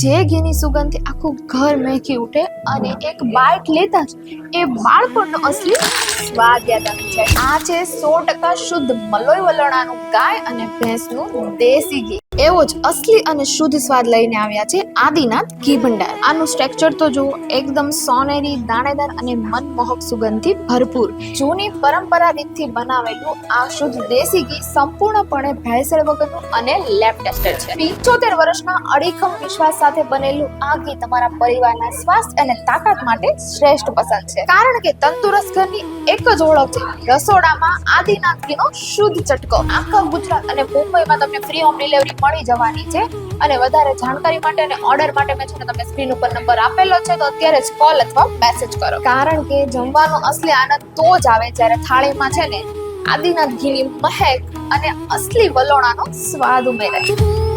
જે ઘીની સુગંધથી આખું ઘર મહેકી ઉઠે અને એક બાઈટ લેતા જ એ બાળપણનો અસલી સ્વાદ યાદ આવી જાય. આ છે 100% શુદ્ધ મલોઈ વલોણાનું ગાય અને ભેંસનું દેશી ઘી. એવો જ અસલી અને શુદ્ધ સ્વાદ લઈને આવ્યા છે આદિનાથ ઘી ભંડાર. આનું સ્ટ્રક્ચર તો જુઓ, એકદમ સોનેરી, દાણેદાર અને મનમોહક સુગંધથી ભરપૂર. જૂની પરંપરા રીતથી બનાવેલું આ શુદ્ધ દેશી ઘી સંપૂર્ણપણે ભેળસેળ વગરનું અને લેબ ટેસ્ટેડ છે. 75 વર્ષના અડીખમ વિશ્વાસ સાથે બનેલું આ ઘી તમારા પરિવારના સ્વાસ્થ્ય અને તાકાત માટે શ્રેષ્ઠ પસંદ છે. કારણ કે તંદુરસ્ત ઘરની એક જ ઓળખ છે રસોડામાં આદિનાથ ઘીનો શુદ્ધ ચટકો. આખા ગુજરાત અને મુંબઈમાં તમને ફ્રી હોમ ડિલિવરી મળી જવાની છે. અને વધારે જાણકારી માટે અને ઓર્ડર માટે મેં છે ને તમને સ્ક્રીન ઉપર નંબર આપેલો છે, તો અત્યારે જ કોલ અથવા મેસેજ કરો. કારણ કે જમવાનો અસલી આનંદ તો જ આવે જ્યારે થાળીમાં છે ને આદિનાથ ઘીની મહેક અને અસલી વલોણાનો સ્વાદ ઉમેરાય.